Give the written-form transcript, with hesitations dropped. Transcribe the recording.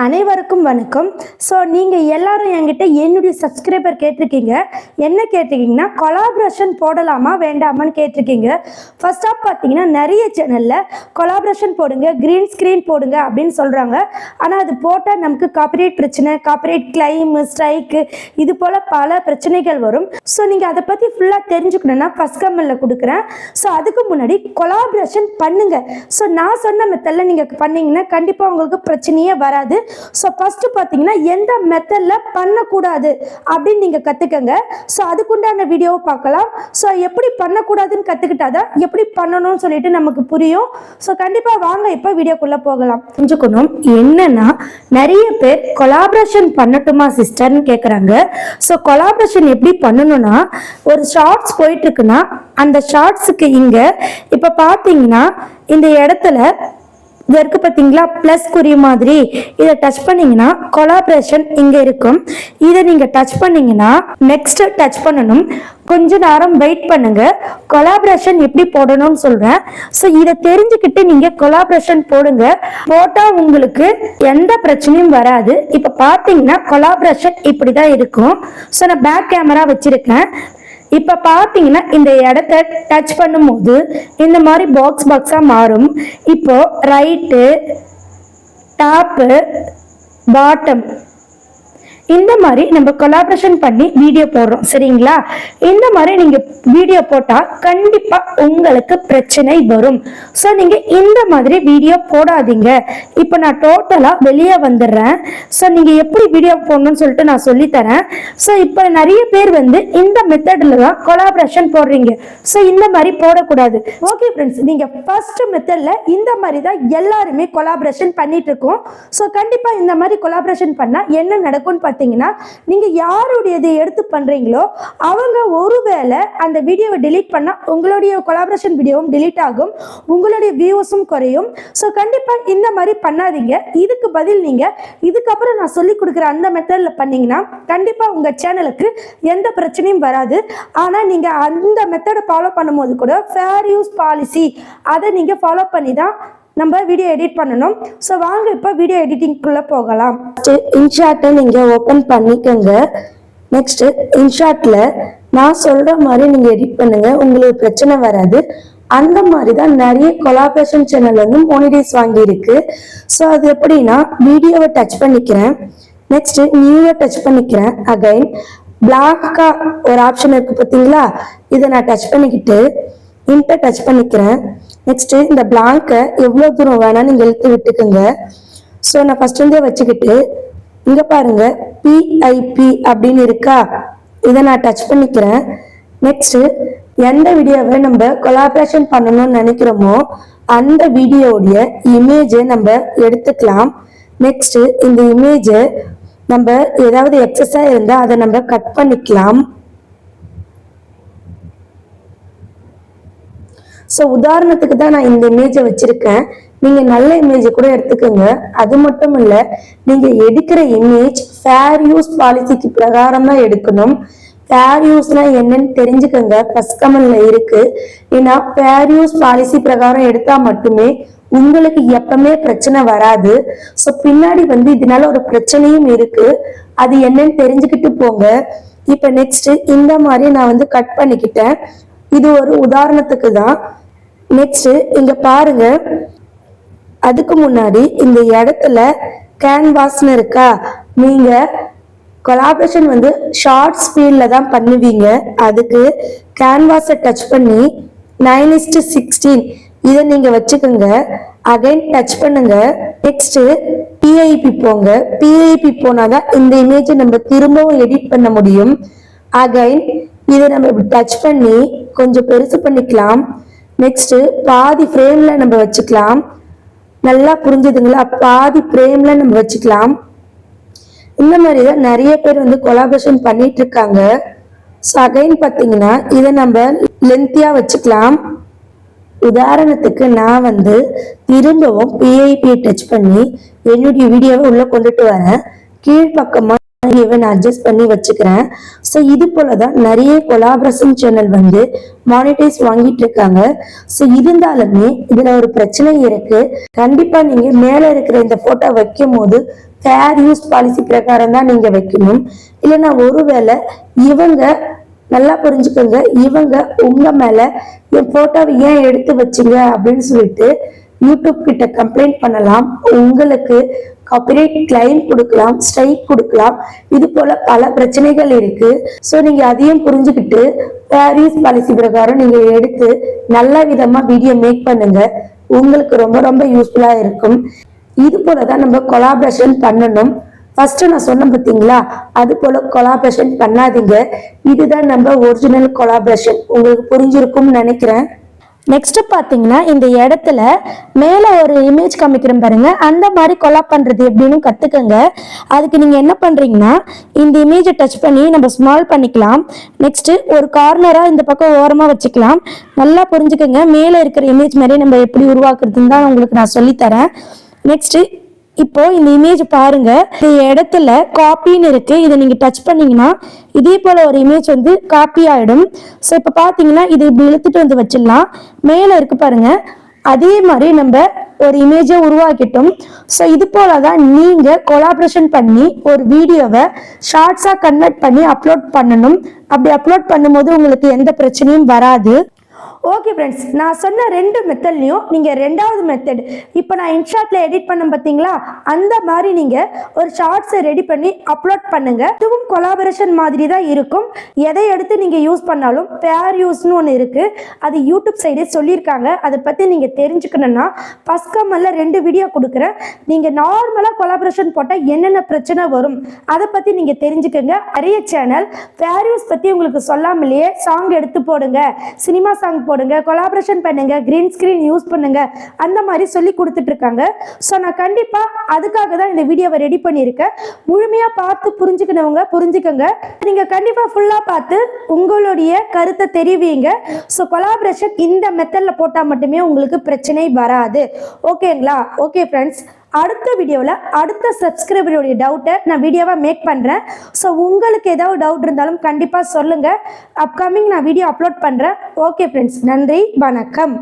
அனைவருக்கும் வணக்கம். ஸோ நீங்கள் எல்லாரும் என்கிட்ட என்னுடைய சப்ஸ்கிரைபர் கேட்டிருக்கீங்க. என்ன கேட்டிருக்கீங்கன்னா, கொலாபரேஷன் போடலாமா வேண்டாமான்னு கேட்டிருக்கீங்க. ஃபர்ஸ்ட் ஆஃப் பார்த்தீங்கன்னா, நிறைய சேனலில் கொலாபரேஷன் போடுங்க, க்ரீன் ஸ்க்ரீன் போடுங்க அப்படின்னு சொல்கிறாங்க. ஆனால் அது போட்டால் நமக்கு காப்பிரைட் பிரச்சனை, காப்பிரைட் கிளைம், ஸ்ட்ரைக்கு, இது போல் பல பிரச்சனைகள் வரும். ஸோ நீங்கள் அதை பற்றி ஃபுல்லாக தெரிஞ்சுக்கணுன்னா ஃபஸ்ட் கமெண்ட்டில் கொடுக்குறேன். ஸோ அதுக்கு முன்னாடி கொலாபரேஷன் பண்ணுங்கள். ஸோ நான் சொன்ன மெத்தடில் நீங்கள் பண்ணிங்கன்னா கண்டிப்பாக உங்களுக்கு பிரச்சனையே வராது. ஸோ ஃபஸ்ட்டு பார்த்தீங்கன்னா, எந்த மெத்தடில் பண்ணக்கூடாது அப்படின்னு நீங்கள் கற்றுக்கங்க. ஸோ அதுக்குண்டான வீடியோவை பார்க்கலாம். ஸோ எப்படி பண்ணக்கூடாதுன்னு கற்றுக்கிட்டாதான் எப்படி பண்ணணும்னு சொல்லிட்டு நமக்கு புரியும். ஸோ கண்டிப்பாக வாங்க இப்போ வீடியோக்குள்ளே போகலாம். புரிஞ்சுக்கணும் என்னன்னா, நிறைய பேர் கொலாபரேஷன் பண்ணட்டுமா சிஸ்டர்னு கேட்குறாங்க. ஸோ கொலாபரேஷன் எப்படி பண்ணணும்னா, ஒரு ஷார்ட்ஸ் போயிட்டு இருக்குன்னா அந்த ஷார்ட்ஸுக்கு இங்கே இப்போ பார்த்தீங்கன்னா இந்த இடத்துல இது இருக்கு பார்த்தீங்களா, ப்ளஸ் குறி மாதிரி, இதை டச் பண்ணீங்கன்னா கொலாபரேஷன் இங்கே இருக்கும். இதை நீங்கள் டச் பண்ணீங்கன்னா நெக்ஸ்ட் டச் பண்ணணும். கொஞ்ச நேரம் வெயிட் பண்ணுங்க, கொலாபரேஷன் எப்படி போடணும்னு சொல்றேன். ஸோ இதை தெரிஞ்சுக்கிட்டு நீங்க கொலாபரேஷன் போடுங்க. போட்டா உங்களுக்கு எந்த பிரச்சனையும் வராது. இப்போ பார்த்தீங்கன்னா கொலாபரேஷன் இப்படி தான் இருக்கும். ஸோ நான் பேக் கேமரா வச்சிருக்கேன். இப்போ பார்த்தீங்கன்னா இந்த இடத்த டச் பண்ணும்போது இந்த மாதிரி பாக்ஸாக மாறும். இப்போ ரைட்டு, டாப்பு, பாட்டம், இந்த மாதிரி நம்ம கொலாபரேஷன் பண்ணி வீடியோ போடுறோம் சரிங்களா. இந்த மாதிரி நீங்கள் வீடியோ போட்டால் கண்டிப்பாக உங்களுக்கு பிரச்சனை வரும். ஸோ நீங்கள் இந்த மாதிரி வீடியோ போடாதீங்க. இப்போ நான் டோட்டலாக வெளியே வந்துடுறேன். ஸோ நீங்கள் எப்படி வீடியோ போடணும்னு சொல்லிட்டு நான் சொல்லித்தரேன். ஸோ இப்போ நிறைய பேர் இந்த மெத்தடில் தான் கொலாபரேஷன் போடுறீங்க. ஸோ இந்த மாதிரி போடக்கூடாது. ஓகே ஃப்ரெண்ட்ஸ், நீங்கள் ஃபர்ஸ்ட் மெத்தடில் இந்த மாதிரி தான் எல்லாருமே கொலாபரேஷன் பண்ணிட்டு இருக்கோம். ஸோ கண்டிப்பாக இந்த மாதிரி கொலாபரேஷன் பண்ணால் என்ன நடக்கும்னு பார்த்தீங்கன்னா, நீங்க யாருடையதை எடுத்து பண்றீங்களோ அவங்க ஒருவேளை அந்த வீடியோவை டெலீட் பண்ணா உங்களுடைய கொலாபரேஷன் வீடியோவும் டெலீட் ஆகும், உங்களுடைய வியூஸும் குறையும். ஸோ கண்டிப்பா இந்த மாதிரி பண்ணாதீங்க. இதுக்கு பதில் நீங்க இதுக்கப்புறம் நான் சொல்லி கொடுக்குற அந்த மெத்தட்ல பண்ணீங்கன்னா கண்டிப்பா உங்க சேனலுக்கு எந்த பிரச்சனையும் வராது. ஆனா நீங்க அந்த மெத்தடை ஃபாலோ பண்ணும்போது கூட ஃபேர் யூஸ் பாலிசி அதை நீங்க ஃபாலோ பண்ணி தான் நம்ம வீடியோ எடிட் பண்ணணும். ஸோ வாங்க இப்போ வீடியோ எடிட்டிங்குள்ளே போகலாம். இன்ஷாட்டை நீங்கள் ஓப்பன் பண்ணிக்கோங்க. நெக்ஸ்ட்டு இன்ஷாட்டில் நான் சொல்கிற மாதிரி நீங்கள் எடிட் பண்ணுங்கள், உங்களுக்கு பிரச்சனை வராது. அந்த மாதிரி தான் நிறைய கொலாபரேஷன் சேனல் மோனிடைஸ் வாங்கியிருக்கு. ஸோ அது எப்படின்னா, வீடியோவை டச் பண்ணிக்கிறேன், நெக்ஸ்ட்டு நியூவை டச் பண்ணிக்கிறேன், அகைன் பிளாக்கா ஒரு ஆப்ஷன் இருக்குது பார்த்தீங்களா, இதை நான் டச் பண்ணிக்கிட்டு இன்ட்டை டச் பண்ணிக்கிறேன். நெக்ஸ்ட்டு இந்த பிளாங்கை எவ்வளோ தூரம் வேணாலும் நீங்கள் இழுத்து விட்டுக்குங்க. ஸோ நான் ஃபஸ்ட்டு வச்சுக்கிட்டு இங்கே பாருங்க PIP அப்படின்னு இருக்கா, இதை நான் டச் பண்ணிக்கிறேன். நெக்ஸ்ட்டு எந்த வீடியோவை நம்ம கொலாபரேஷன் பண்ணணும்னு நினைக்கிறோமோ அந்த வீடியோடைய இமேஜை நம்ம எடுத்துக்கலாம். நெக்ஸ்ட்டு இந்த இமேஜை நம்ம ஏதாவது எக்ஸஸாக இருந்தால் அதை நம்ம கட் பண்ணிக்கலாம். ஸோ உதாரணத்துக்கு தான் நான் இந்த இமேஜை வச்சிருக்கேன். நீங்கள் நல்ல இமேஜை கூட எடுத்துக்கோங்க. அது மட்டும் இல்லை, நீங்கள் எடுக்கிற இமேஜ் ஃபேர் யூஸ் பாலிசிக்கு பிரகாரம் தான் எடுக்கணும். ஃபேர் யூஸ்னா என்னன்னு தெரிஞ்சுக்கோங்க, ஃபர்ஸ்ட் கமெண்ட்ல இருக்கு. ஏன்னா ஃபேர் யூஸ் பாலிசி பிரகாரம் எடுத்தால் மட்டுமே உங்களுக்கு எப்பவுமே பிரச்சனை வராது. ஸோ பின்னாடி இதனால ஒரு பிரச்சனையும் இருக்கு, அது என்னன்னு தெரிஞ்சுக்கிட்டு போங்க. இப்போ நெக்ஸ்ட் இந்த மாதிரி நான் கட் பண்ணிக்கிட்டேன். இது ஒரு உதாரணத்துக்கு தான். நெக்ஸ்ட் இங்க பாருங்க, அதுக்கு முன்னாடி இந்த இடத்துல கேன்வாஸ்னு இருக்கா, நீங்க கொலாபரேஷன் ஷார்ட் ஸ்பீட்ல தான் பண்ணுவீங்க. அதுக்கு கேன்வாஸை டச் பண்ணி 9:16 இதை நீங்க வச்சுக்கோங்க. அகைன் டச் பண்ணுங்க. நெக்ஸ்ட் PIP போங்க. PIP போனாதான் இந்த இமேஜை நம்ம திரும்பவும் எடிட் பண்ண முடியும். அகைன் இதை நம்ம இப்படி டச் பண்ணி கொஞ்சம் பெருசு பண்ணிக்கலாம். நெக்ஸ்ட் பாதி ஃப்ரேம்ல நம்ம வச்சுக்கலாம். நல்லா புரிஞ்சுதுங்களா, பாதி ஃப்ரேம்ல நம்ம வச்சுக்கலாம். இந்த மாதிரி தான் நிறைய பேர் கொலாபரேஷன் பண்ணிட்டு இருக்காங்க. ஸோ அகைன் பார்த்தீங்கன்னா இதை நம்ம லென்த்தியா வச்சுக்கலாம். உதாரணத்துக்கு நான் திரும்பவும் PIP டச் பண்ணி என்னுடைய வீடியோவை உள்ள கொண்டுட்டு வரேன். கீழ்பக்கமா நான் அட்ஜஸ்ட் பண்ணி வச்சுக்கிறேன். ஸோ இது போல தான் நிறைய கொலாபரேஷன் சேனல் வந்து மானிட்டைஸ் வாங்கிட்டு இருக்காங்க. ஸோ இருந்தாலுமே இதுல ஒரு பிரச்சனை இருக்கு. கண்டிப்பா நீங்க மேல இருக்கிற இந்த போட்டோ வைக்கும் போது ஃபேர் யூஸ் பாலிசி பிரகாரம் தான் நீங்க வைக்கணும். இல்லைன்னா ஒருவேளை இவங்க நல்லா புரிஞ்சுக்கோங்க, இவங்க உங்க மேல என் போட்டோவை ஏன் எடுத்து வச்சீங்க அப்படின்னு சொல்லிட்டு யூடியூப் கிட்ட கம்ப்ளைண்ட் பண்ணலாம். உங்களுக்கு காப்பிரைட் கிளைம் கொடுக்கலாம், ஸ்ட்ரைக் கொடுக்கலாம். இது போல பல பிரச்சனைகள் இருக்கு. ஸோ நீங்க அதையும் புரிஞ்சுக்கிட்டு பாரிஸ் பாலிசி பிரகாரம் நீங்க எடுத்து நல்ல விதமா வீடியோ மேக் பண்ணுங்க. உங்களுக்கு ரொம்ப ரொம்ப யூஸ்ஃபுல்லா இருக்கும். இது போலதான் நம்ம கொலாபரேஷன் பண்ணணும். ஃபர்ஸ்ட் நான் சொன்னேன் பார்த்தீங்களா, அது போல கொலாபரேஷன் பண்ணாதீங்க. இதுதான் நம்ம ஒரிஜினல் கொலாபரேஷன். உங்களுக்கு புரிஞ்சிருக்கும்னு நினைக்கிறேன். நெக்ஸ்ட் பாத்தீங்கன்னா இந்த இடத்துல மேல ஒரு இமேஜ் காமிக்கிறேன் பாருங்க, அந்த மாதிரி கொலாப் பண்றது எப்படின்னு கத்துக்கங்க. அதுக்கு நீங்க என்ன பண்றீங்கன்னா இந்த இமேஜை டச் பண்ணி நம்ம ஸ்மால் பண்ணிக்கலாம். நெக்ஸ்ட் ஒரு கார்னரா இந்த பக்கம் ஓரமா வச்சுக்கலாம். நல்லா புரிஞ்சுக்கங்க, மேல இருக்கிற இமேஜ் மாதிரி நம்ம எப்படி உருவாக்குறதுன்னு தான் உங்களுக்கு நான் சொல்லித்தரேன். நெக்ஸ்ட் இப்போ இந்த இமேஜ் பாருங்க, இந்த இடத்துல காப்பின்னு இருக்கு. இதை நீங்க டச் பண்ணீங்கன்னா இதே போல ஒரு இமேஜ் வந்து காப்பி ஆயிடும். ஸோ இப்போ பாத்தீங்கன்னா இது இப்படி இழுத்துட்டு வந்து வச்சிடலாம். மேல இருக்கு பாருங்க, அதே மாதிரி நம்ம ஒரு இமேஜை உருவாக்கிட்டோம். ஸோ இது போலதான் நீங்க கொலாபரேஷன் பண்ணி ஒரு வீடியோவை ஷார்ட்ஸா கன்வெர்ட் பண்ணி அப்லோட் பண்ணணும். அப்படி அப்லோட் பண்ணும்போது உங்களுக்கு எந்த பிரச்சனையும் வராது. ஓகே ஃப்ரெண்ட்ஸ், நான் சொன்ன 2 மெத்தட்லையும் நீங்கள் 2வது மெத்தட், இப்போ நான் இன்ஷாட்டில் எடிட் பண்ண பார்த்தீங்களா, அந்த மாதிரி நீங்கள் ஒரு ஷார்ட்ஸை ரெடி பண்ணி அப்லோட் பண்ணுங்க. இதுவும் கொலாபரேஷன் மாதிரி தான் இருக்கும். எதை எடுத்து நீங்கள் யூஸ் பண்ணாலும் ஃபேர் யூஸ்னு ஒன்று இருக்குது. அது யூடியூப் சைடே சொல்லியிருக்காங்க. அதை பற்றி நீங்கள் தெரிஞ்சுக்கணுன்னா ஃபர்ஸ்ட் கமெண்ட்ல 2 வீடியோ கொடுக்குறேன். நீங்கள் நார்மலாக கொலாபரேஷன் போட்டால் என்னென்ன பிரச்சனை வரும் அதை பற்றி நீங்கள் தெரிஞ்சுக்கோங்க. நிறைய சேனல் ஃபேர் யூஸ் பற்றி உங்களுக்கு சொல்லாமலேயே சாங் எடுத்து போடுங்க, சினிமா சாங் போடுங்க, கொலாபரேஷன் பண்ணுங்க, கிரீன் ஸ்கிரீன் யூஸ் பண்ணுங்க, அந்த மாதிரி சொல்லி கொடுத்துட்டு இருக்காங்க. ஸோ நான் கண்டிப்பா அதுக்காக தான் இந்த வீடியோவை ரெடி பண்ணியிருக்கேன். முழுமையா பார்த்து புரிஞ்சுக்கணுங்க புரிஞ்சுக்கோங்க. நீங்க கண்டிப்பா ஃபுல்லா பார்த்து உங்களுடைய கருத்தை தெரிவிங்க. ஸோ கொலாபரேஷன் இந்த மெத்தட்ல போட்டால் மட்டுமே உங்களுக்கு பிரச்சனை வராது. ஓகேங்களா? ஓகே ஃப்ரெண்ட்ஸ், அடுத்த வீடியோவில் அடுத்த சப்ஸ்கிரைபருடைய டவுட்டை நான் வீடியோவாக மேக் பண்ணுறேன். ஸோ உங்களுக்கு ஏதாவது டவுட் இருந்தாலும் கண்டிப்பாக சொல்லுங்கள். அப்கமிங் நான் வீடியோ அப்லோட் பண்ணுறேன். ஓகே ஃப்ரெண்ட்ஸ், நன்றி, வணக்கம்.